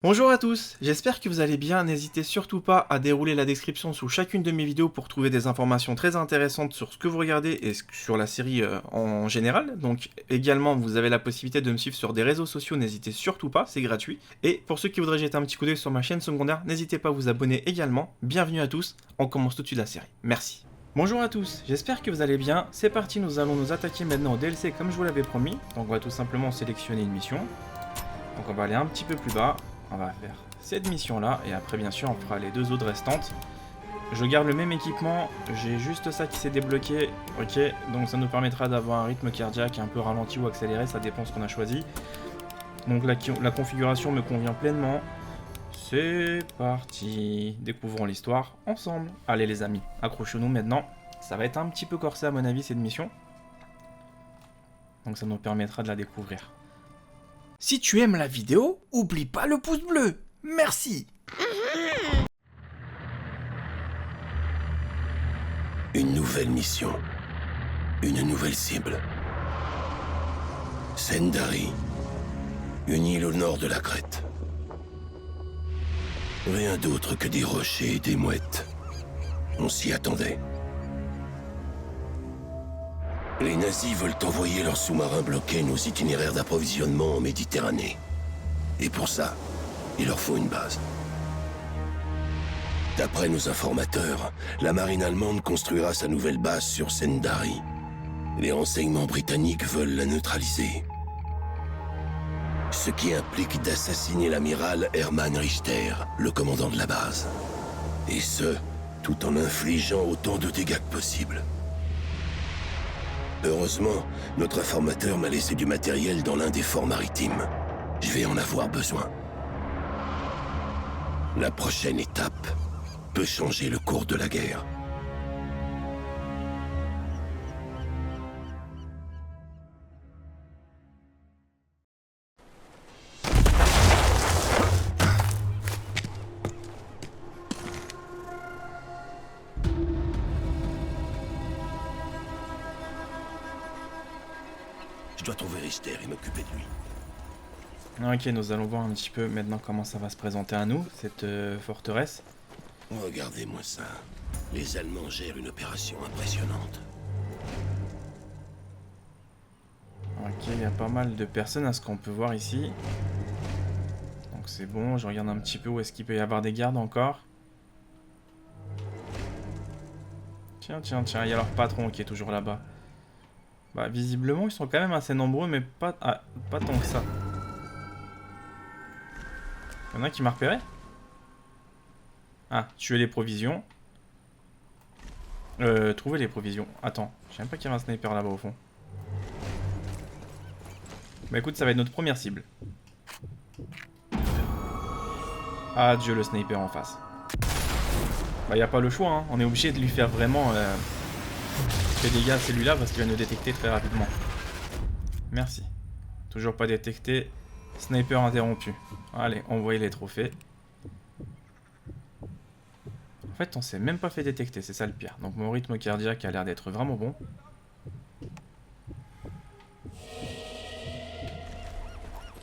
Bonjour à tous, j'espère que vous allez bien, n'hésitez surtout pas à dérouler la description sous chacune de mes vidéos pour trouver des informations très intéressantes sur ce que vous regardez et sur la série en général. Donc également vous avez la possibilité de me suivre sur des réseaux sociaux, n'hésitez surtout pas, c'est gratuit. Et pour ceux qui voudraient jeter un petit coup d'œil sur ma chaîne secondaire, n'hésitez pas à vous abonner également. Bienvenue à tous, on commence tout de suite la série, merci. Bonjour à tous, j'espère que vous allez bien, c'est parti, nous allons nous attaquer maintenant au DLC comme je vous l'avais promis. Donc on va tout simplement sélectionner une mission. Donc on va aller un petit peu plus bas. On va faire cette mission là et après bien sûr on fera les deux autres restantes. Je garde le même équipement, j'ai juste ça qui s'est débloqué, ok, donc ça nous permettra d'avoir un rythme cardiaque un peu ralenti ou accéléré, ça dépend ce qu'on a choisi. Donc la configuration me convient pleinement. C'est parti, découvrons l'histoire ensemble. Allez les amis, accrochez-nous maintenant, ça va être un petit peu corsé à mon avis cette mission. Donc ça nous permettra de la découvrir. Si tu aimes la vidéo, oublie pas le pouce bleu. Merci. Une nouvelle mission. Une nouvelle cible. Sendari. Une île au nord de la Crète. Rien d'autre que des rochers et des mouettes. On s'y attendait. Les nazis veulent envoyer leurs sous-marins bloquer nos itinéraires d'approvisionnement en Méditerranée. Et pour ça, il leur faut une base. D'après nos informateurs, la marine allemande construira sa nouvelle base sur Sendari. Les renseignements britanniques veulent la neutraliser. Ce qui implique d'assassiner l'amiral Hermann Richter, le commandant de la base. Et ce, tout en infligeant autant de dégâts que possible. Heureusement, notre informateur m'a laissé du matériel dans l'un des forts maritimes. Je vais en avoir besoin. La prochaine étape peut changer le cours de la guerre. Je dois trouver Richter et m'occuper de lui. Ok, nous allons voir un petit peu maintenant comment ça va se présenter à nous, cette forteresse. Regardez-moi ça. Les Allemands gèrent une opération impressionnante. Ok, il y a pas mal de personnes à ce qu'on peut voir ici. Donc c'est bon, je regarde un petit peu où est-ce qu'il peut y avoir des gardes encore. Tiens, tiens, tiens, il y a leur patron qui est toujours là-bas. Bah visiblement ils sont quand même assez nombreux mais pas tant que ça. Il y en a qui m'a repéré. Ah, tuer les provisions. Trouver les provisions. Attends, je sais même pas qu'il y avait un sniper là-bas au fond. Bah écoute, ça va être notre première cible. Adieu le sniper en face. Bah y a pas le choix, hein. On est obligé de lui faire vraiment des dégâts à celui-là parce qu'il va nous détecter très rapidement. Merci. Toujours pas détecté. Sniper interrompu. Allez, envoyez les trophées. En fait, on s'est même pas fait détecter, c'est ça le pire. Donc mon rythme cardiaque a l'air d'être vraiment bon.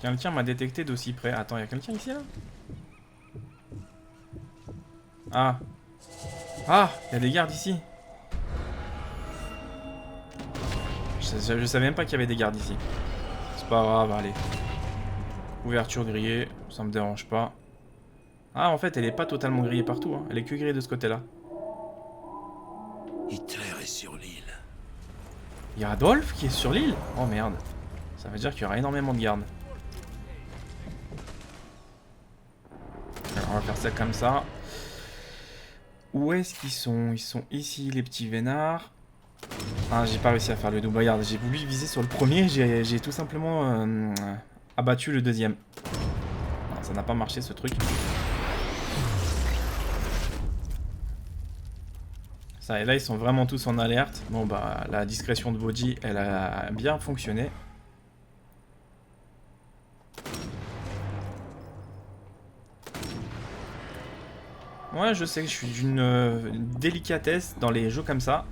Quelqu'un m'a détecté d'aussi près. Attends, il y a quelqu'un ici là? Ah. Ah, il y a des gardes ici. Je savais même pas qu'il y avait des gardes ici. C'est pas grave, allez. Ouverture grillée, ça me dérange pas. Ah, en fait, elle est pas totalement grillée partout, hein. Elle est que grillée de ce côté-là. Hitler est sur l'île. Il y a Adolphe qui est sur l'île? Oh merde. Ça veut dire qu'il y aura énormément de gardes. Alors, on va faire ça comme ça. Où est-ce qu'ils sont? Ils sont ici, les petits vénards. Ah, j'ai pas réussi à faire le double. Regarde, j'ai voulu viser sur le premier, j'ai tout simplement abattu le deuxième. Non, ça n'a pas marché ce truc. Ça, et là, ils sont vraiment tous en alerte. Bon, bah, la discrétion de Bodhi, elle a bien fonctionné. Ouais, je sais que je suis d'une délicatesse dans les jeux comme ça.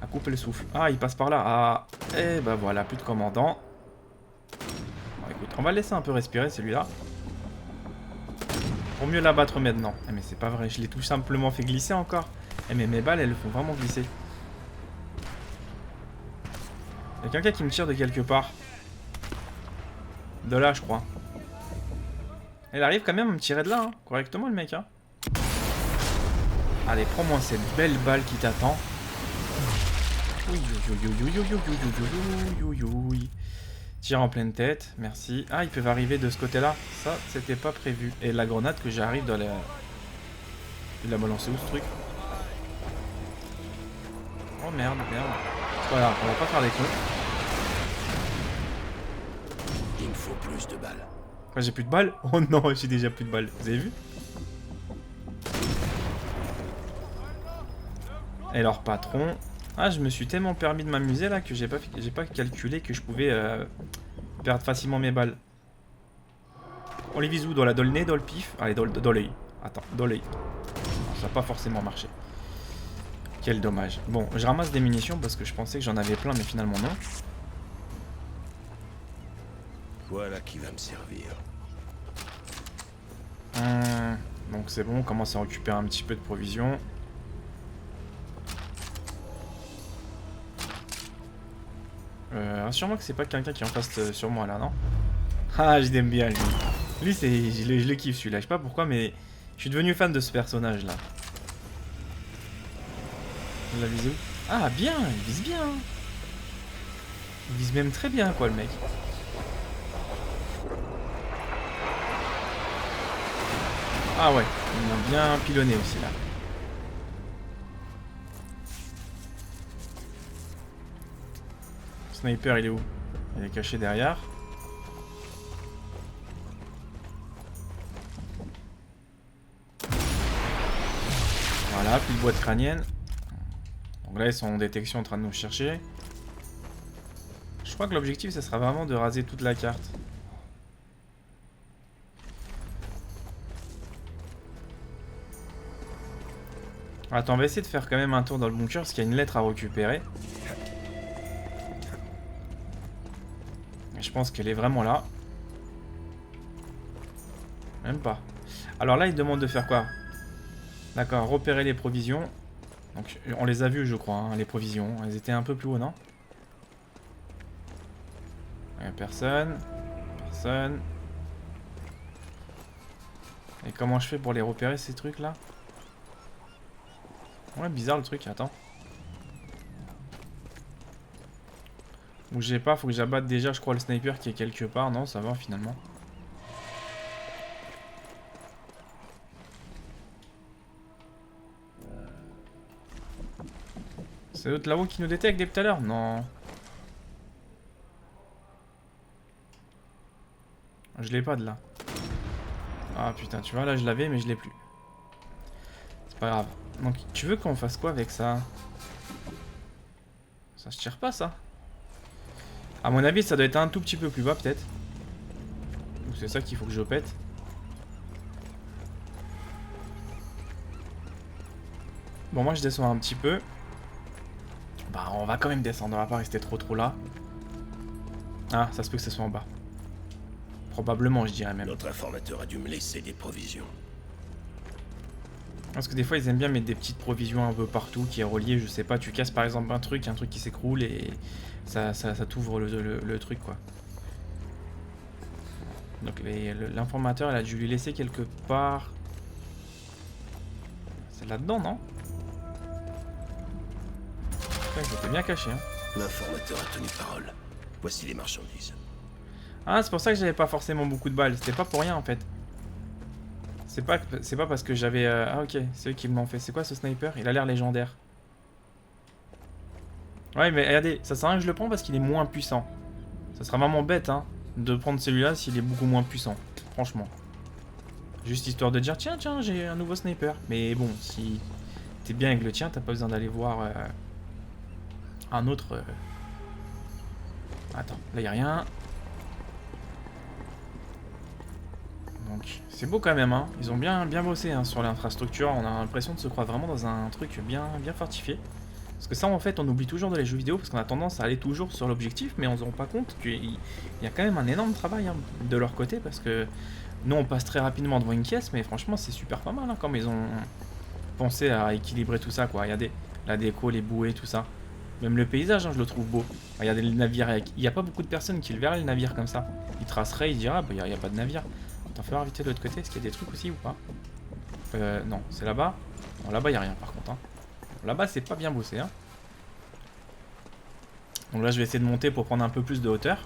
À couper le souffle. Ah, il passe par là. Ah, et bah voilà, plus de commandant. Bon, écoute, on va le laisser un peu respirer celui-là. Pour mieux l'abattre maintenant. Eh, mais c'est pas vrai, je l'ai tout simplement fait glisser encore. Eh, mais mes balles, elles le font vraiment glisser. Il y a quelqu'un qui me tire de quelque part. De là, je crois. Il arrive quand même à me tirer de là, hein. Correctement, le mec. Hein. Allez, prends-moi cette belle balle qui t'attend. Tire en pleine tête, merci. Ah, ils peuvent arriver de ce côté-là. Ça, c'était pas prévu. Et la grenade que j'arrive dans la... Il l'a balancé où, ce truc? Oh merde, merde. Voilà, on va pas faire des cons. Il me faut plus de balles. Quoi, j'ai plus de balles? Oh non, j'ai déjà plus de balles. Vous avez vu? Et leur patron... Ah, je me suis tellement permis de m'amuser là que j'ai pas calculé que je pouvais perdre facilement mes balles. On les vise où? Dans le nez, dans le pif? Allez, dans l'œil. Attends, dans l'œil. Ça n'a pas forcément marché. Quel dommage. Bon, je ramasse des munitions parce que je pensais que j'en avais plein, mais finalement non. Voilà qui va me servir. Donc c'est bon, on commence à récupérer un petit peu de provisions. Sûrement que c'est pas quelqu'un qui est en face sur moi là, non? Ah, je l'aime bien lui. Lui, je le kiffe celui-là. Je sais pas pourquoi, mais je suis devenu fan de ce personnage là. Il l'a visé où? Ah, bien, il vise bien. Il vise même très bien, quoi, le mec. Ah ouais, il m'a bien pilonné aussi là. Sniper, il est où? Il est caché derrière. Voilà, plus de boîte crânienne. Donc là, ils sont en détection en train de nous chercher. Je crois que l'objectif, ça sera vraiment de raser toute la carte. Attends, on va essayer de faire quand même un tour dans le bunker parce qu'il y a une lettre à récupérer. Je pense qu'elle est vraiment là. Même pas. Alors là, il demande de faire quoi? D'accord, repérer les provisions. Donc, on les a vues, je crois, hein, les provisions. Elles étaient un peu plus haut, non? Personne. Personne. Et comment je fais pour les repérer, ces trucs-là? Ouais, bizarre le truc, attends. Bougez pas, faut que j'abatte déjà, je crois, le sniper qui est quelque part. Non, ça va finalement. C'est l'autre là-haut qui nous détecte depuis tout à l'heure? Non. Je l'ai pas de là. Ah putain, tu vois, là je l'avais, mais je l'ai plus. C'est pas grave. Donc, tu veux qu'on fasse quoi avec ça? Ça se tire pas, ça? À mon avis, ça doit être un tout petit peu plus bas, peut-être. C'est ça qu'il faut que je pète. Bon, moi, je descends un petit peu. Bah, on va quand même descendre. On va pas rester trop là. Ah, ça se peut que ce soit en bas. Probablement, je dirais même. Notre informateur a dû me laisser des provisions. Parce que des fois, ils aiment bien mettre des petites provisions un peu partout qui est relié. Je sais pas, tu casses par exemple un truc qui s'écroule et ça t'ouvre le truc, quoi. Donc l'informateur, il a dû lui laisser quelque part. C'est là-dedans, non? J'étais bien caché, hein. L'informateur a tenu parole. Voici les marchandises. Ah, c'est pour ça que j'avais pas forcément beaucoup de balles. C'était pas pour rien, en fait. C'est pas parce que j'avais... Ah, ok, c'est eux qui m'ont fait. C'est quoi ce sniper? Il a l'air légendaire. Ouais, mais regardez, ça sert à rien que je le prends parce qu'il est moins puissant. Ça sera vraiment bête, hein, de prendre celui-là s'il est beaucoup moins puissant. Franchement. Juste histoire de dire, tiens, j'ai un nouveau sniper. Mais bon, si t'es bien avec le tien, t'as pas besoin d'aller voir un autre... Attends, là y a rien. Donc, c'est beau quand même, hein. Ils ont bien bossé hein, sur l'infrastructure. On a l'impression de se croire vraiment dans un truc bien fortifié. Parce que ça, en fait, on oublie toujours dans les jeux vidéo parce qu'on a tendance à aller toujours sur l'objectif, mais on se rend pas compte qu'il y a quand même un énorme travail hein, de leur côté parce que Nous, on passe très rapidement devant une caisse, mais franchement, c'est super pas mal, hein, comme ils ont pensé à équilibrer tout ça, quoi. Regardez, la déco, les bouées, tout ça. Même le paysage, hein, je le trouve beau. Regardez le navire, il n'y a pas beaucoup de personnes qui le verraient, le navire, comme ça. Ils traceraient, ils diraient, ah, bah, il n'y a pas de navire. Attends, faut voir vite de l'autre côté, est-ce qu'il y a des trucs aussi ou pas? Non, c'est là-bas. Bon, là-bas, il n'y a rien, par contre, hein. Là-bas, c'est pas bien bossé, hein. Donc là, je vais essayer de monter pour prendre un peu plus de hauteur.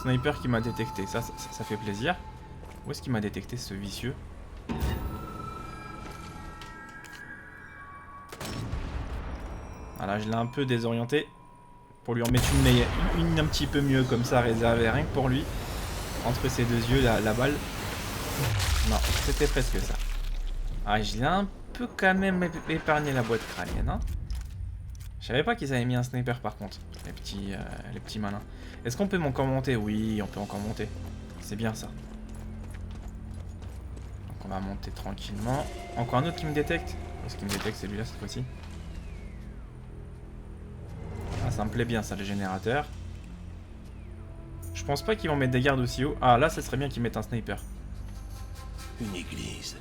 Sniper qui m'a détecté, ça fait plaisir. Où est-ce qu'il m'a détecté, ce vicieux? Voilà, je l'ai un peu désorienté. Pour lui en mettre une un petit peu mieux, comme ça, réservée rien que pour lui. Entre ses deux yeux, la balle. Non, c'était presque ça. Ah, je l'ai un peu quand même épargné la boîte crânienne, hein. Je savais pas qu'ils avaient mis un sniper par contre, les petits malins. Est-ce qu'on peut encore monter? Oui, on peut encore monter. C'est bien ça. Donc on va monter tranquillement. Encore un autre qui me détecte. Est-ce qu'il me détecte celui-là cette fois-ci? Ah, ça me plaît bien ça, le générateur. Je pense pas qu'ils vont mettre des gardes aussi haut. Ah, là, ça serait bien qu'ils mettent un sniper. Une église.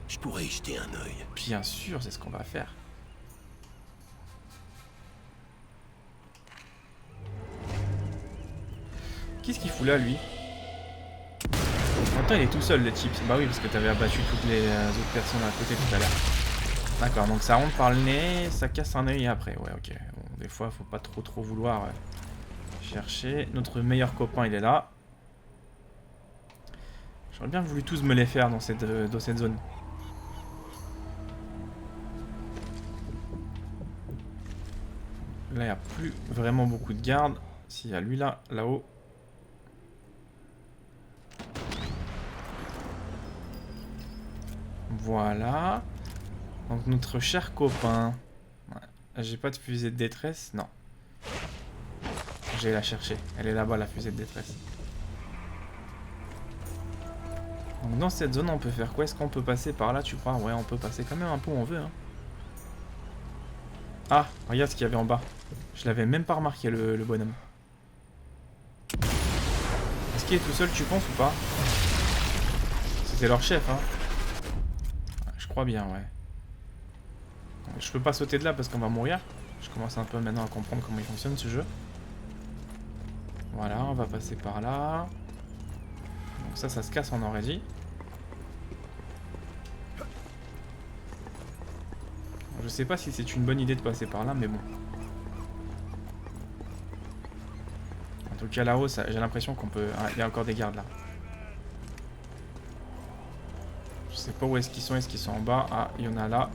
Je pourrais y jeter un œil. Bien sûr, c'est ce qu'on va faire. Qu'est-ce qu'il fout là, lui? Attends, il est tout seul, le Chips. Bah oui, parce que t'avais abattu toutes les autres personnes à côté tout à l'heure. D'accord, donc ça rentre par le nez, ça casse un œil après. Ouais, ok. Bon, des fois, faut pas trop vouloir chercher. Notre meilleur copain, il est là. J'aurais bien voulu tous me les faire dans cette zone. Là, il n'y a plus vraiment beaucoup de gardes. S'il y a lui là, là-haut. Voilà. Donc notre cher copain. Ouais. J'ai pas de fusée de détresse. Non. Je vais la chercher. Elle est là-bas, la fusée de détresse. Donc dans cette zone, on peut faire quoi? Est-ce qu'on peut passer par là, tu crois? Ouais, on peut passer quand même un peu où on veut. Hein. Ah, regarde ce qu'il y avait en bas. Je l'avais même pas remarqué, le bonhomme. Est-ce qu'il est tout seul, tu penses, ou pas? C'était leur chef, hein. Je crois bien, ouais. Je peux pas sauter de là parce qu'on va mourir. Je commence un peu maintenant à comprendre comment il fonctionne, ce jeu. Voilà, on va passer par là. Donc ça se casse, on aurait dit. Je sais pas si c'est une bonne idée de passer par là, mais bon. En tout cas, là-haut, j'ai l'impression qu'on peut... Ah, il y a encore des gardes, là. Je sais pas où est-ce qu'ils sont en bas? Ah, il y en a là.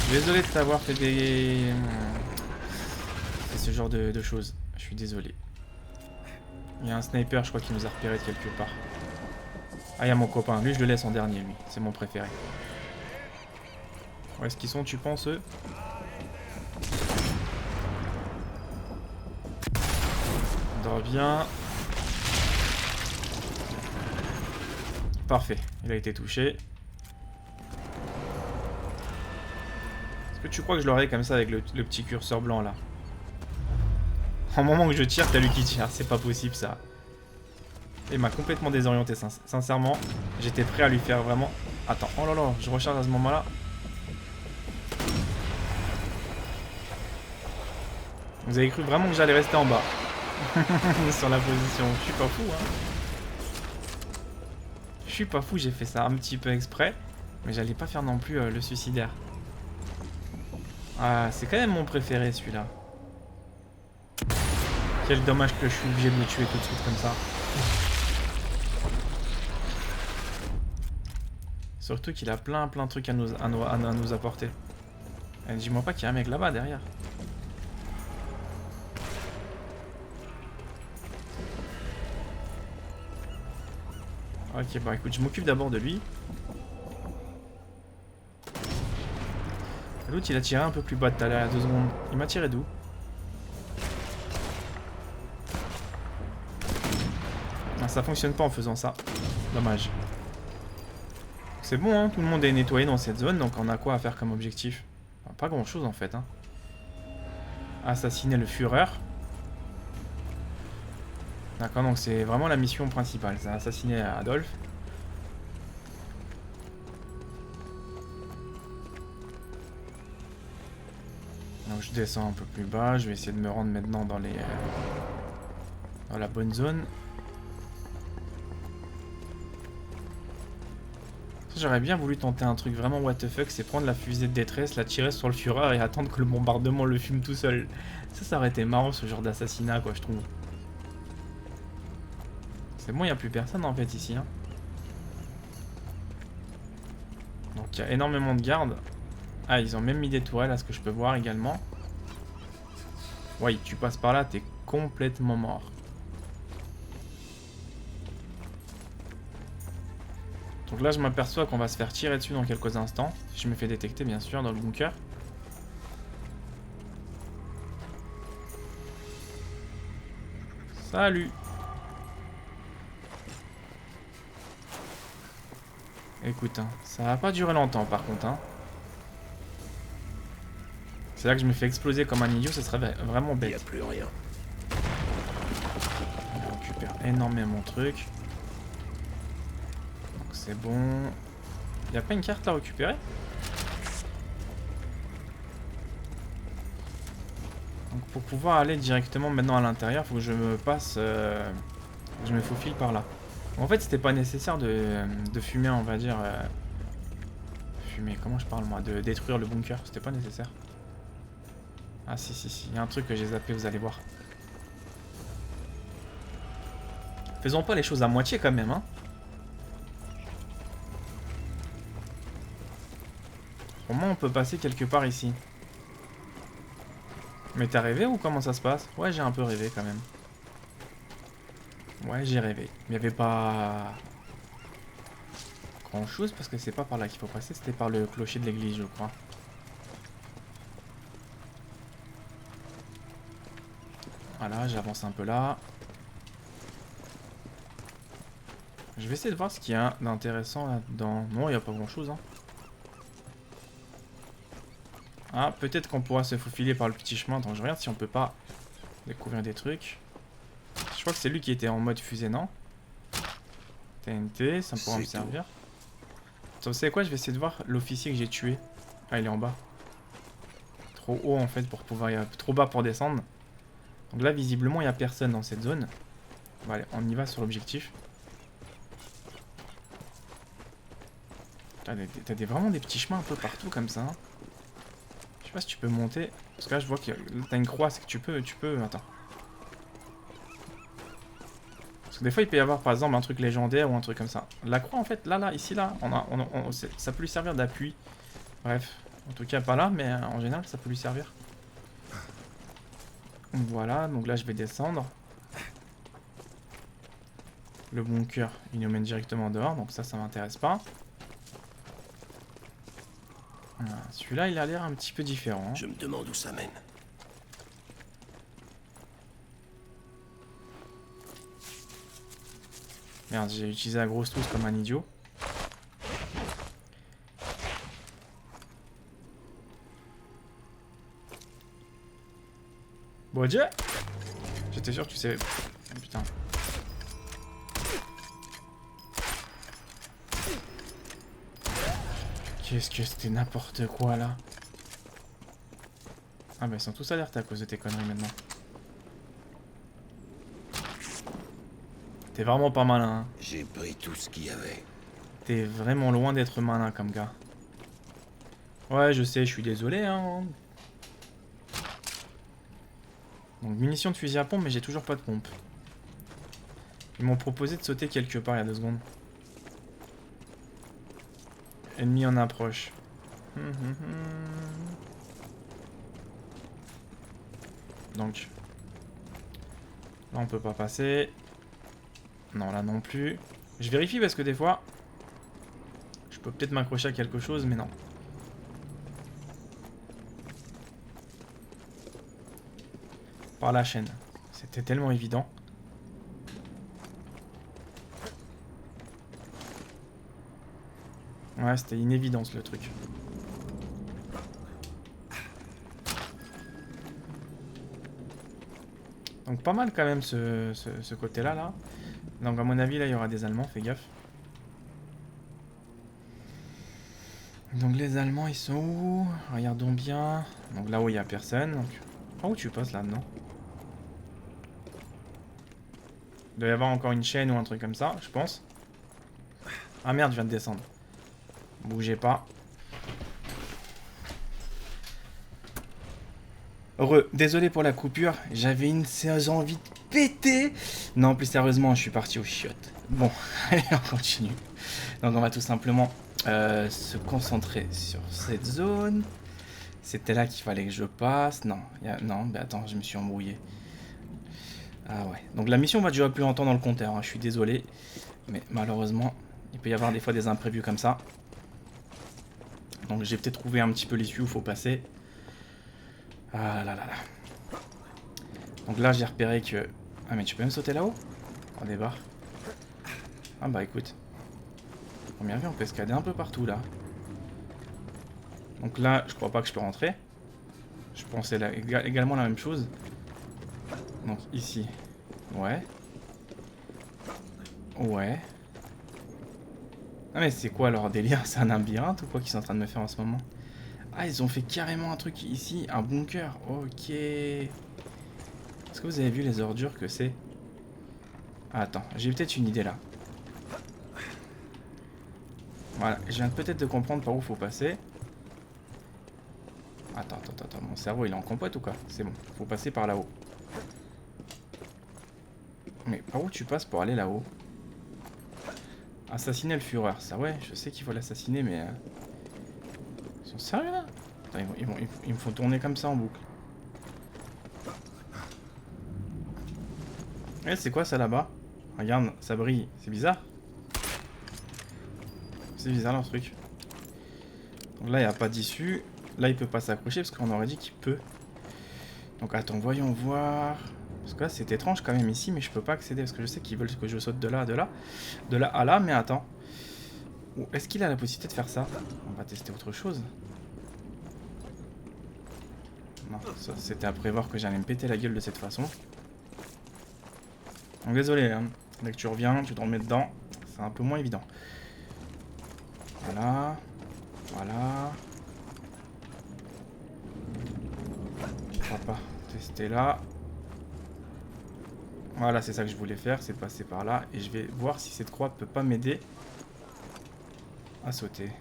Désolé de t'avoir fait ce genre de choses. Je suis désolé. Il y a un sniper, je crois, qui nous a repéré de quelque part. Ah, il y a mon copain. Lui, je le laisse en dernier, lui. C'est mon préféré. Où est-ce qu'ils sont, tu penses, eux? On dort bien. Parfait. Il a été touché. Est-ce que tu crois que je l'aurai comme ça avec le petit curseur blanc, là? Au moment que je tire, t'as lui qui tire. C'est pas possible, ça. Il m'a complètement désorienté, sincèrement. J'étais prêt à lui faire vraiment... Attends, oh là là, je recharge à ce moment-là. Vous avez cru vraiment que j'allais rester en bas. Sur la position. Je suis pas fou, hein. Je suis pas fou, j'ai fait ça un petit peu exprès. Mais j'allais pas faire non plus le suicidaire. Ah, c'est quand même mon préféré, celui-là. Quel dommage que je suis obligé de le tuer tout de suite comme ça. Surtout qu'il a plein de trucs à nous apporter. Dis-moi pas qu'il y a un mec là-bas derrière. Ok, bah écoute, je m'occupe d'abord de lui. L'autre il a tiré un peu plus bas tout à l'heure, il y a 2 secondes. Il m'a tiré d'où? Ça fonctionne pas en faisant ça. Dommage. c'est bon, hein, tout le monde est nettoyé dans cette zone, donc on a quoi à faire comme objectif? Enfin, pas grand chose en fait. Hein. Assassiner le Führer. D'accord, donc c'est vraiment la mission principale, c'est assassiner Adolphe. Donc je descends un peu plus bas, je vais essayer de me rendre maintenant dans les dans la bonne zone. J'aurais bien voulu tenter un truc vraiment what the fuck, c'est prendre la fusée de détresse, la tirer sur le Führer et attendre que le bombardement le fume tout seul. Ça aurait été marrant ce genre d'assassinat quoi je trouve. C'est bon, il n'y a plus personne en fait ici. Hein. Donc il y a énormément de gardes. Ah, ils ont même mis des tourelles à ce que je peux voir également. Ouais, tu passes par là, t'es complètement mort. Donc là, je m'aperçois qu'on va se faire tirer dessus dans quelques instants. Si je me fais détecter, bien sûr, dans le bunker. Salut! Écoute, hein, ça va pas durer longtemps par contre. Hein. C'est là que je me fais exploser comme un idiot, ce serait vraiment bête. Il n'y a plus rien. On récupère énormément de trucs. Donc c'est bon. Il n'y a pas une carte à récupérer? Donc pour pouvoir aller directement maintenant à l'intérieur, il faut que je me passe... je me faufile par là. En fait, c'était pas nécessaire de fumer, on va dire... fumer, comment je parle moi? De détruire le bunker, c'était pas nécessaire. Ah si, il y a un truc que j'ai zappé, vous allez voir. Faisons pas les choses à moitié quand même, hein. Au moins on peut passer quelque part ici. Mais t'as rêvé ou comment ça se passe? Ouais, j'ai un peu rêvé quand même. Ouais, j'ai rêvé. Il n'y avait pas grand chose parce que c'est pas par là qu'il faut passer, c'était par le clocher de l'église, je crois. Voilà, j'avance un peu là. Je vais essayer de voir ce qu'il y a d'intéressant là-dedans. Non, il n'y a pas grand-chose. Hein. Ah, peut-être qu'on pourra se faufiler par le petit chemin. Donc je regarde si on peut pas découvrir des trucs. Je crois que c'est lui qui était en mode fusée, non? TNT, ça pourra me servir. Attends, vous savez quoi? Je vais essayer de voir l'officier que j'ai tué. Ah, il est en bas. Trop haut en fait pour pouvoir... trop bas pour descendre. Donc là, visiblement, il n'y a personne dans cette zone. Bon, allez, on y va sur l'objectif. T'as vraiment des petits chemins un peu partout comme ça. Hein. Je sais pas si tu peux monter. Parce que là, je vois que t'as une croix, c'est que tu peux... Attends. Parce que des fois, il peut y avoir, par exemple, un truc légendaire ou un truc comme ça. La croix, en fait, là, ici, là, ça peut lui servir d'appui. Bref. En tout cas, pas là, mais en général, ça peut lui servir. Voilà, donc là, je vais descendre. Le bunker, il nous mène directement dehors, donc ça m'intéresse pas. Celui-là, il a l'air un petit peu différent. Hein. Je me demande où ça mène. Merde, j'ai utilisé la grosse trousse comme un idiot. Bon Dieu! J'étais sûr que tu savais... Oh, putain. Qu'est-ce que c'était n'importe quoi là? Ah bah ils sont tous alertés à cause de tes conneries maintenant. T'es vraiment pas malin. Hein. J'ai pris tout ce qu'il y avait. T'es vraiment loin d'être malin comme gars. Ouais, je sais, je suis désolé. Hein. Donc munitions de fusil à pompe, mais j'ai toujours pas de pompe. Ils m'ont proposé de sauter quelque part il y a 2 secondes. Ennemi en approche. Donc. Là on peut pas passer. Non, là non plus. Je vérifie parce que des fois... Je peux peut-être m'accrocher à quelque chose, mais non. Par la chaîne. C'était tellement évident. Ouais, c'était une évidence le truc. Donc pas mal quand même ce côté-là, là. Donc à mon avis, là, il y aura des Allemands, fais gaffe. Donc les Allemands, ils sont où? Regardons bien. Donc là où il n'y a personne. Donc... Par où tu passes là-dedans? Il doit y avoir encore une chaîne ou un truc comme ça, je pense. Ah merde, je viens de descendre. Bougez pas. Heureux, désolé pour la coupure, j'avais une envie de péter. Non, plus sérieusement, je suis parti aux chiottes. Bon, allez, on continue. Donc on va tout simplement se concentrer sur cette zone. C'était là qu'il fallait que je passe. Non, non, mais attends, je me suis embrouillé. Ah ouais, donc la mission va durer plus longtemps dans le compteur, hein. Je suis désolé. Mais malheureusement, il peut y avoir des fois des imprévus comme ça. Donc j'ai peut-être trouvé un petit peu l'issue où il faut passer. Ah là là là. Donc là j'ai repéré que... Ah mais tu peux même sauter là-haut? On débarque. Ah bah écoute. Première vue on peut escalader un peu partout là. Donc là je crois pas que je peux rentrer. Je pensais là, également la même chose. Donc ici. Ouais. Ouais. Ah mais c'est quoi leur délire? C'est un labyrinthe ou quoi qu'ils sont en train de me faire en ce moment? Ah, ils ont fait carrément un truc ici, un bunker. Ok. Est-ce que vous avez vu les ordures que c'est? Ah, attends, j'ai peut-être une idée là. Voilà, je viens peut-être de comprendre par où faut passer. Attends, mon cerveau il est en compote ou quoi? C'est bon, faut passer par là-haut. Mais par où tu passes pour aller là-haut? Assassiner le Führer, ça ouais, je sais qu'il faut l'assassiner, mais... Ils sont sérieux là? Attends, ils me font tourner comme ça en boucle. Eh, c'est quoi ça là-bas? Regarde, ça brille, c'est bizarre. C'est bizarre leur truc. Donc là, il n'y a pas d'issue. Là, il peut pas s'accrocher parce qu'on aurait dit qu'il peut. Donc attends, voyons voir. Parce que là, c'est étrange quand même ici, mais je peux pas accéder parce que je sais qu'ils veulent que je saute de là à là. De là à là, mais attends. Est-ce qu'il a la possibilité de faire ça? On va tester autre chose. Non, c'était à prévoir que j'allais me péter la gueule de cette façon. Donc désolé, hein. Dès que tu reviens, tu te remets dedans. C'est un peu moins évident. Voilà. Voilà. On va pas tester là. Voilà, c'est ça que je voulais faire, c'est passer par là. Et je vais voir si cette croix peut pas m'aider à sauter.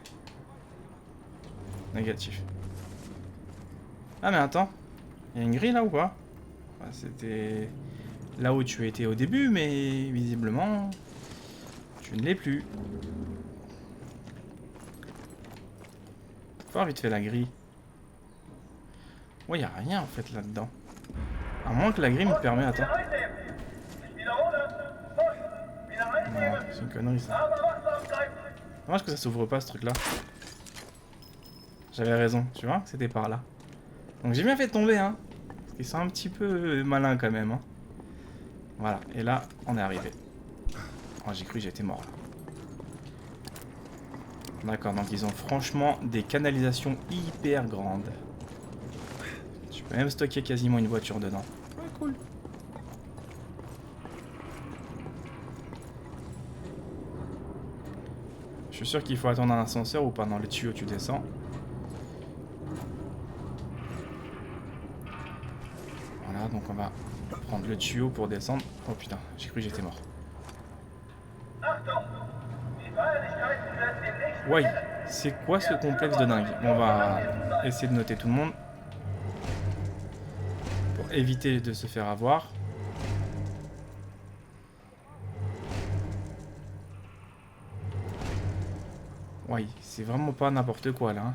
Négatif. Ah mais attends, il y a une grille là ou pas? C'était là où tu étais au début, mais visiblement, tu ne l'es plus. Faut vite fait la grille. Ouais, il n'y a rien en fait là-dedans. À moins que la grille me permet... Attends. Non, c'est une connerie ça. Dommage que ça s'ouvre pas ce truc là. J'avais raison, tu vois, c'était par là. Donc j'ai bien fait de tomber, hein. Parce qu'ils sont un petit peu malins quand même, hein. Voilà, et là, on est arrivé. Oh, j'ai cru que j'étais mort là. D'accord, donc ils ont franchement des canalisations hyper grandes. Tu peux même stocker quasiment une voiture dedans. Ouais, cool. Je suis sûr qu'il faut attendre un ascenseur ou pas. Dans les tuyaux, tu descends. Voilà, donc on va prendre le tuyau pour descendre. Oh putain, j'ai cru que j'étais mort. Ouais, c'est quoi ce complexe de dingue? On va essayer de noter tout le monde. Pour éviter de se faire avoir. Ouais, c'est vraiment pas n'importe quoi là.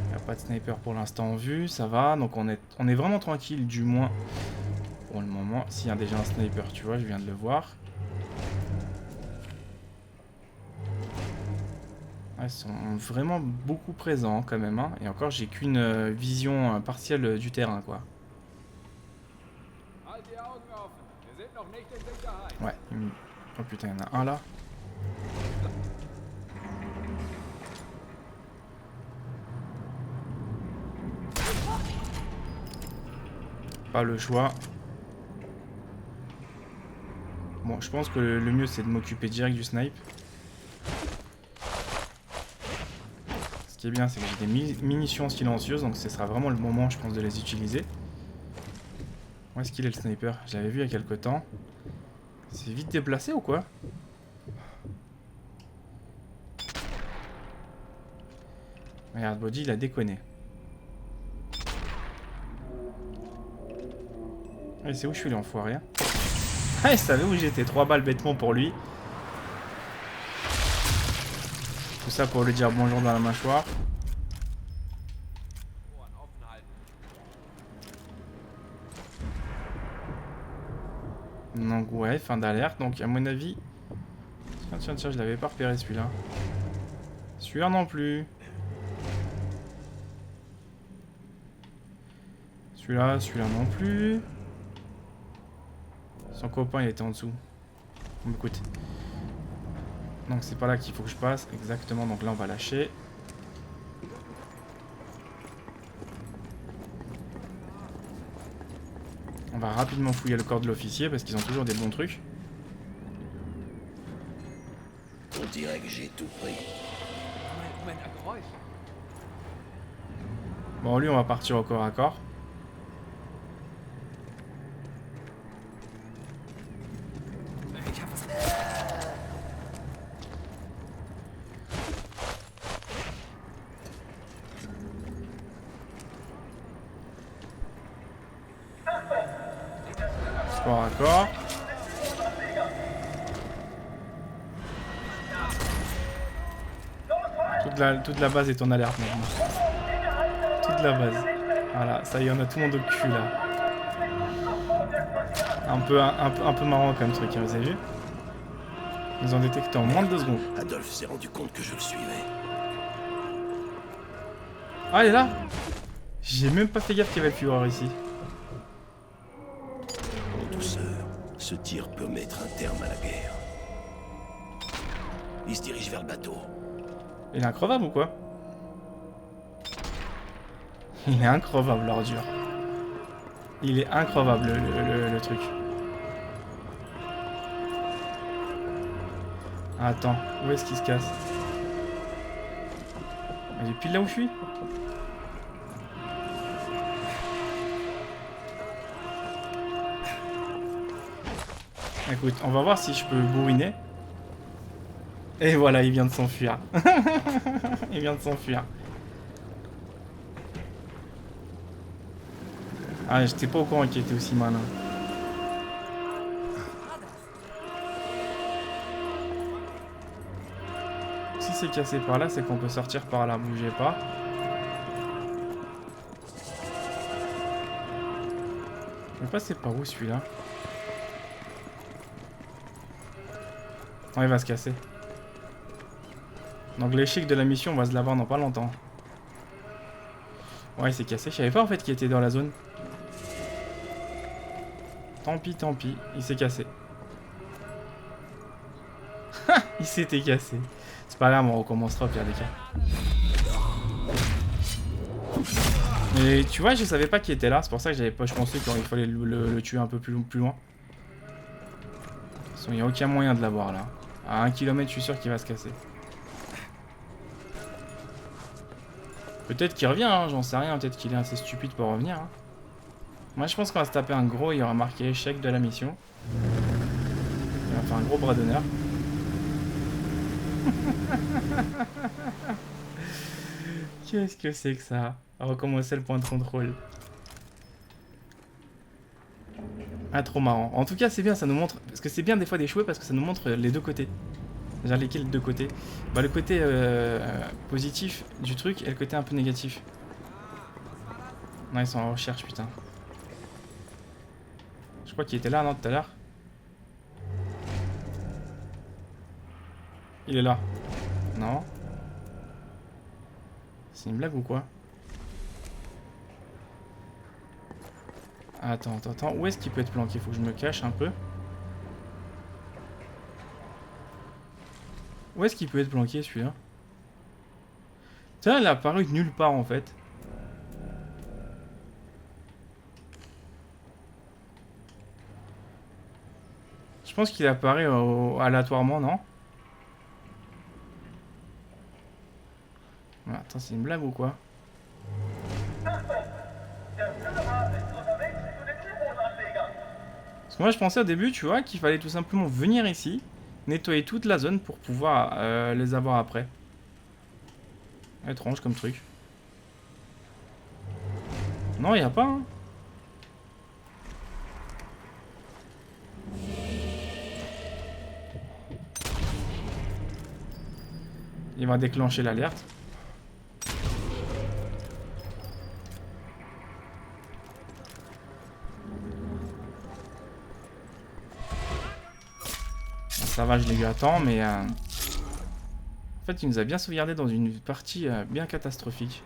Il n'y a pas de sniper pour l'instant en vue, ça va. Donc on est vraiment tranquille, du moins pour le moment. S'il y a déjà un sniper, tu vois, je viens de le voir. Ouais, ils sont vraiment beaucoup présents quand même, hein. Et encore, j'ai qu'une vision partielle du terrain, quoi. Ouais. Oh putain, il y en a un là. Pas le choix. Bon, je pense que le mieux c'est de m'occuper direct du snipe. Ce qui est bien, c'est que j'ai des munitions silencieuses, donc ce sera vraiment le moment, je pense, de les utiliser. Où est-ce qu'il est le sniper? Je l'avais vu il y a quelques temps. C'est vite déplacé ou quoi? Regarde, Body, il a déconné. Et c'est où je suis l'enfoiré? Ah, il savait où j'étais. 3 balles bêtement pour lui. Tout ça pour lui dire bonjour dans la mâchoire. Donc ouais, fin d'alerte. Donc à mon avis... Tiens, je l'avais pas repéré celui-là. Celui-là non plus. Celui-là non plus. Son copain il était en dessous. Bon, écoute. Donc c'est pas là qu'il faut que je passe. Exactement, donc là on va lâcher. On va rapidement fouiller le corps de l'officier parce qu'ils ont toujours des bons trucs. On dirait que j'ai tout pris. Bon, lui on va partir au corps à corps. Corps à corps. Toute la base est en alerte maintenant. Toute la base. Voilà, ça y est, on a tout le monde au cul là. Un peu marrant comme truc, hein, vous avez vu? Ils ont détecté en moins de 2 secondes. Adolphe s'est rendu compte que je le suivais. Ah, il est là? J'ai même pas fait gaffe qu'il y avait le fureur ici. En douceur, ce tir peut mettre un terme à la guerre. Il se dirige vers le bateau. Il est increvable ou quoi? Il est increvable, l'ordure. Il est increvable, le truc. Attends, où est-ce qu'il se casse? Il est pile là où je suis? Écoute, on va voir si je peux bourriner. Et voilà, il vient de s'enfuir. Il vient de s'enfuir. Ah, j'étais pas au courant qu'il était aussi malin. Si c'est cassé par là, c'est qu'on peut sortir par là. Bougez pas. Je vais passer par où celui-là? Oh, il va se casser. Donc l'échec de la mission, on va se l'avoir dans pas longtemps. Ouais, il s'est cassé. Je savais pas en fait qu'il était dans la zone. Tant pis, il s'est cassé. Il s'était cassé. C'est pas grave, on recommencera au pire des cas. Mais tu vois, je savais pas qu'il était là. C'est pour ça que j'avais pas. Je pensais qu'il fallait le tuer un peu plus loin. De toute façon, il n'y a aucun moyen de l'avoir là. À 1 km, je suis sûr qu'il va se casser. Peut-être qu'il revient, hein, j'en sais rien. Peut-être qu'il est assez stupide pour revenir. Hein. Moi, je pense qu'on va se taper un gros. Il aura marqué échec de la mission. Il va faire un gros bras d'honneur. Qu'est-ce que c'est que ça? On va recommencer le point de contrôle. Ah, trop marrant. En tout cas, c'est bien, ça nous montre... Parce que c'est bien des fois d'échouer parce que ça nous montre les deux côtés. Genre lesquels deux côtés? Bah, le côté positif du truc et le côté un peu négatif. Non, ils sont en recherche, putain. Je crois qu'il était là, non, tout à l'heure? Il est là. Non. C'est une blague ou quoi? Attends. Où est-ce qu'il peut être planqué? Faut que je me cache un peu. Où est-ce qu'il peut être planqué celui-là? Tiens, il a apparu de nulle part en fait. pense qu'il apparaît aléatoirement, non? Attends, c'est une blague ou quoi? Parce que moi je pensais au début, tu vois, qu'il fallait tout simplement venir ici, nettoyer toute la zone pour pouvoir les avoir après. Étrange comme truc. Non, il n'y a pas, hein. Il va déclencher l'alerte. Ça va, je l'ai eu à temps, mais... En fait, il nous a bien sauvegardé dans une partie bien catastrophique.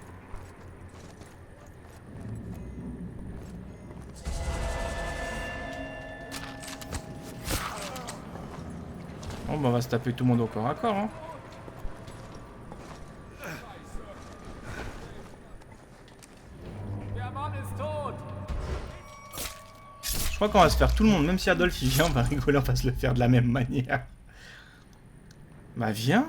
Bon, bah, on va se taper tout le monde au corps à corps, hein. Je crois qu'on va se faire tout le monde, même si Adolphe il vient, on va rigoler, on va se le faire de la même manière. Bah viens.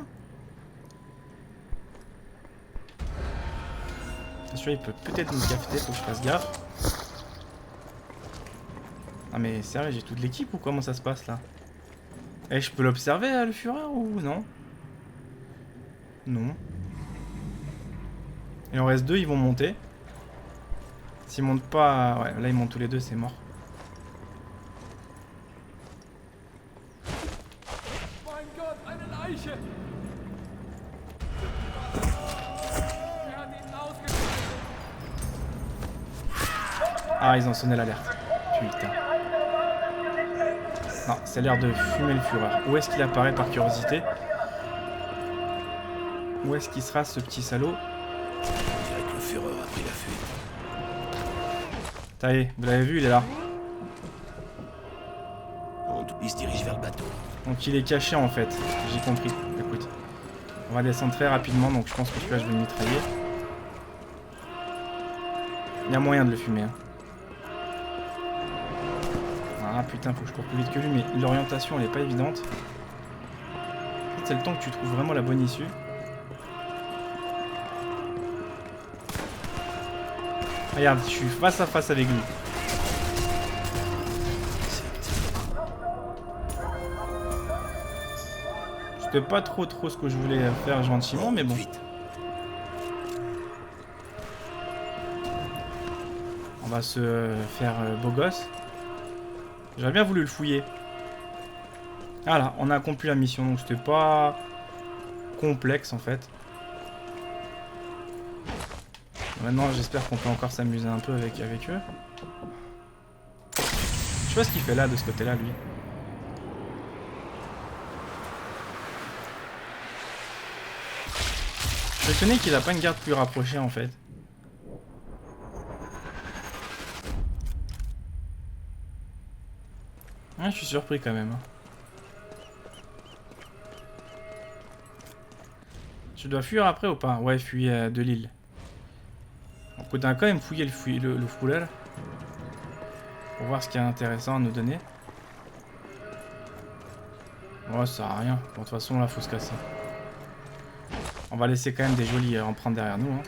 Attention, il peut peut-être nous capter, faut que je fasse gaffe. Ah mais sérieux, j'ai toute l'équipe ou comment ça se passe là? Eh, je peux l'observer le Führer ou non? Non. Il en reste deux, ils vont monter. S'ils montent pas... Ouais, là ils montent tous les deux, c'est mort. Ah, ils ont sonné l'alerte. Putain. Non, ça a l'air de fumer le Führer. Où est-ce qu'il apparaît par curiosité? Où est-ce qu'il sera ce petit salaud? On dirait que le Führer a pris la fuite. Ça y est, vous l'avez vu, il est là. Il se dirige vers le bateau. Donc il est caché en fait, j'ai compris. Écoute, on va descendre très rapidement, donc je pense que celui-là je vais le mitrailler. Il y a moyen de le fumer. Hein. Ah putain, faut que je cours plus vite que lui, mais l'orientation elle est pas évidente. En fait, c'est le temps que tu trouves vraiment la bonne issue. Regarde, je suis face à face avec lui. C'était pas trop ce que je voulais faire gentiment, mais bon. On va se faire beau gosse. J'aurais bien voulu le fouiller. Voilà, on a accompli la mission, donc c'était pas complexe en fait. Maintenant, j'espère qu'on peut encore s'amuser un peu avec eux. Je sais pas ce qu'il fait là, de ce côté-là, lui. Je suis étonné qu'il a pas une garde plus rapprochée en fait. Ouais, je suis surpris quand même. Je dois fuir après ou pas? Ouais, fuir de l'île. On peut quand même fouiller le fouleur. Pour voir ce qu'il y a d'intéressant à nous donner. Ouais, ça sert à rien. Bon, de toute façon, là, faut se casser. On va laisser quand même des jolis empreintes derrière nous. Hein.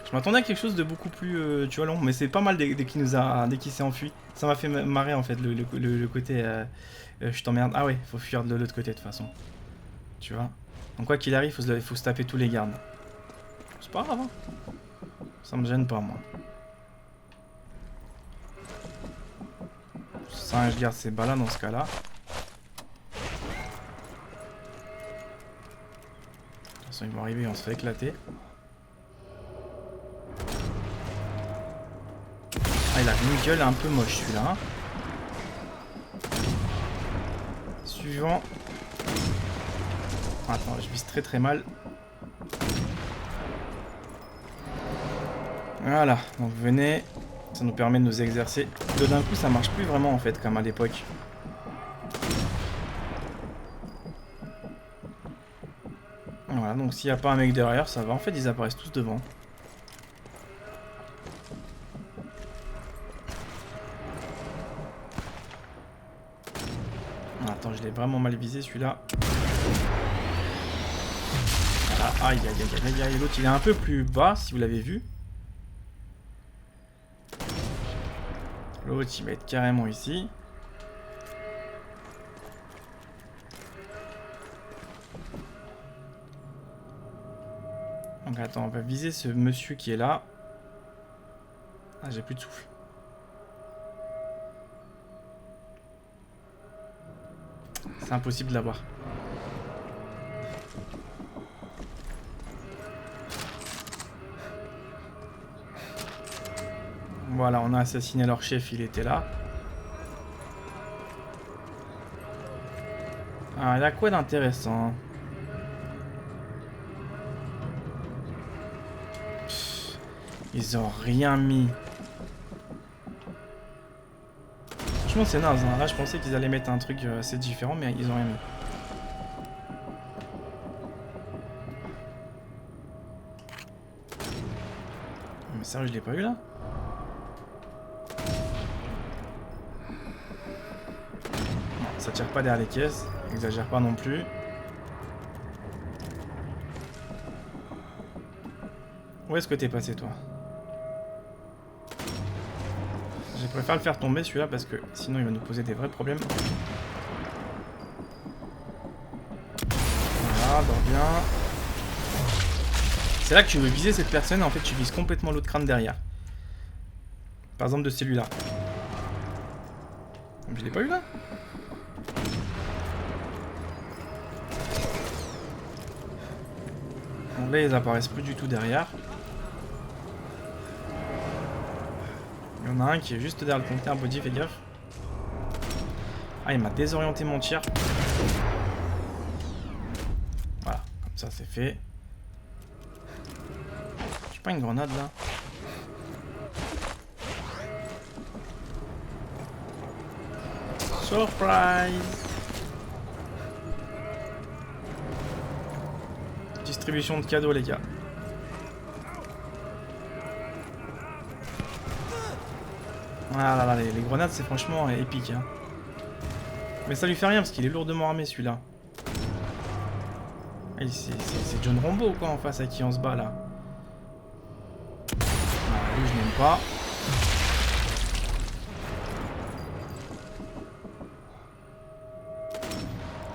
Je m'attendais à quelque chose de beaucoup plus, tu vois, long. Mais c'est pas mal dès qu'il s'est enfui. Ça m'a fait marrer, en fait, le côté... je t'emmerde. Ah ouais, faut fuir de l'autre côté, de toute façon. Tu vois. Donc quoi qu'il arrive, il faut se taper tous les gardes. C'est pas grave, hein. Ça me gêne pas, moi. Ça, je garde ces balles-là dans ce cas-là. De toute façon, ils vont arriver et on se fait éclater. Ah, il a une gueule un peu moche, celui-là. Suivant. Attends, je vise très mal. Voilà, donc venez. Ça nous permet de nous exercer. D'un coup, ça marche plus vraiment en fait, comme à l'époque. Voilà, donc s'il n'y a pas un mec derrière, ça va. En fait, ils apparaissent tous devant. vraiment mal visé celui-là. Voilà, aïe aïe aïe aïe aïe, l'autre il est un peu plus bas si vous l'avez vu. L'autre il va être carrément ici. Donc attends, on va viser ce monsieur qui est là. Ah, j'ai plus de souffle. C'est impossible de l'avoir. Voilà, on a assassiné leur chef, il était là. Ah, il y a quoi d'intéressant? Ils ont rien mis. Franchement, c'est naze. Hein. Là, je pensais qu'ils allaient mettre un truc assez différent, mais ils ont rien mis. Mais sérieux, je l'ai pas eu là? Non, ça tire pas derrière les caisses. Exagère pas non plus. Où est-ce que t'es passé, toi? Je préfère le faire tomber celui-là parce que sinon il va nous poser des vrais problèmes. Voilà, dors bien. C'est là que tu veux viser cette personne, en fait tu vises complètement l'autre crâne derrière. Par exemple de celui-là. Je l'ai pas eu là? Donc là ils apparaissent plus du tout derrière. Il y en a un qui est juste derrière le conteneur body, fais gaffe. Ah, il m'a désorienté mon tir. Voilà, comme ça c'est fait. J'ai pas une grenade là. Surprise! Distribution de cadeaux les gars. Ah là là, les grenades c'est franchement épique. Hein. Mais ça lui fait rien parce qu'il est lourdement armé celui-là. C'est John Rambo quoi en face à qui on se bat là. Ah, lui je n'aime pas.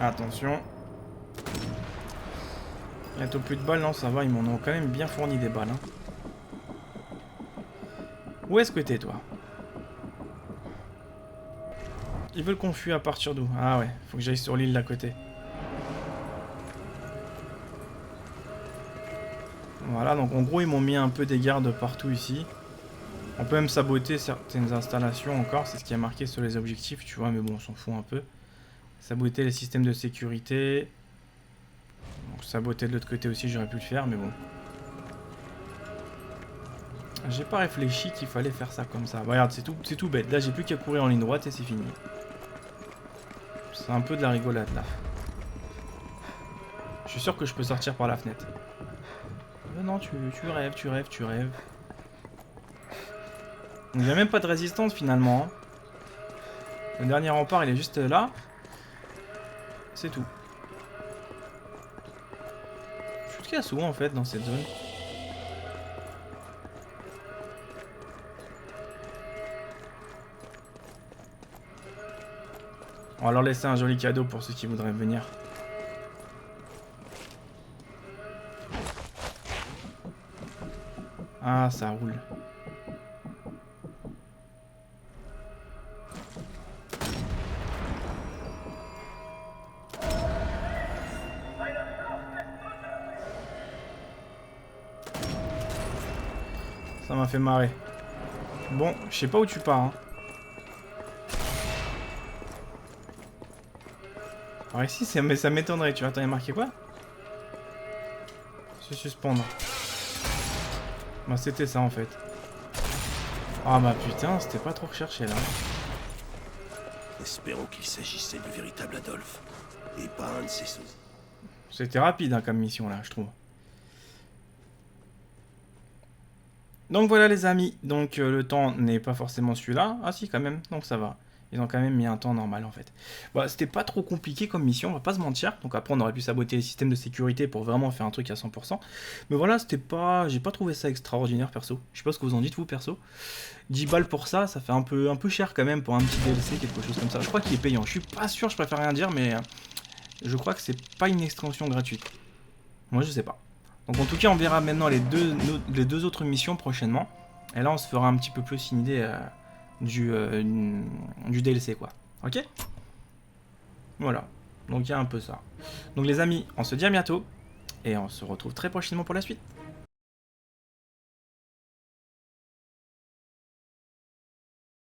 Attention. Bientôt plus de balles, non ça va, ils m'en ont quand même bien fourni des balles. Hein. Où est-ce que t'es toi? Ils veulent qu'on fuit à partir d'où? Ah ouais, faut que j'aille sur l'île d'à côté. Voilà, donc en gros ils m'ont mis un peu des gardes partout ici. On peut même saboter certaines installations encore, c'est ce qui est marqué sur les objectifs, tu vois, mais bon on s'en fout un peu. Saboter les systèmes de sécurité. Donc, saboter de l'autre côté aussi j'aurais pu le faire, mais bon. J'ai pas réfléchi qu'il fallait faire ça comme ça. Bah, regarde, c'est tout bête. Là j'ai plus qu'à courir en ligne droite et c'est fini. C'est un peu de la rigolade là. Je suis sûr que je peux sortir par la fenêtre. Non, tu rêves, tu rêves, tu rêves. Il n'y a même pas de résistance finalement. Hein. Le dernier rempart il est juste là. C'est tout. Je te casse où en fait dans cette zone? On va leur laisser un joli cadeau pour ceux qui voudraient venir. Ah, ça roule. Ça m'a fait marrer. Bon, je sais pas où tu pars. Hein. Alors ici, ça m'étonnerait, tu vois. Attends, il y a marqué quoi? Se suspendre. Bah, c'était ça en fait. Ah bah putain, c'était pas trop recherché là. Espérons qu'il s'agissait du véritable Adolphe, et pas un de ses sous. C'était rapide hein, comme mission là, je trouve. Donc voilà les amis, donc le temps n'est pas forcément celui-là. Ah si quand même, donc ça va. Ils ont quand même mis un temps normal en fait. Bon, c'était pas trop compliqué comme mission, on va pas se mentir. Donc après on aurait pu saboter les systèmes de sécurité pour vraiment faire un truc à 100%. Mais voilà, c'était pas... J'ai pas trouvé ça extraordinaire perso. Je sais pas ce que vous en dites vous perso. 10 balles pour ça, ça fait un peu cher quand même pour un petit DLC, quelque chose comme ça. Je crois qu'il est payant, je suis pas sûr, je préfère rien dire, mais je crois que c'est pas une extension gratuite. Moi je sais pas. Donc en tout cas on verra maintenant les deux autres missions prochainement. Et là on se fera un petit peu plus une idée du DLC quoi. Ok? Voilà. Donc il y a un peu ça. Donc les amis, on se dit à bientôt. Et on se retrouve très prochainement pour la suite.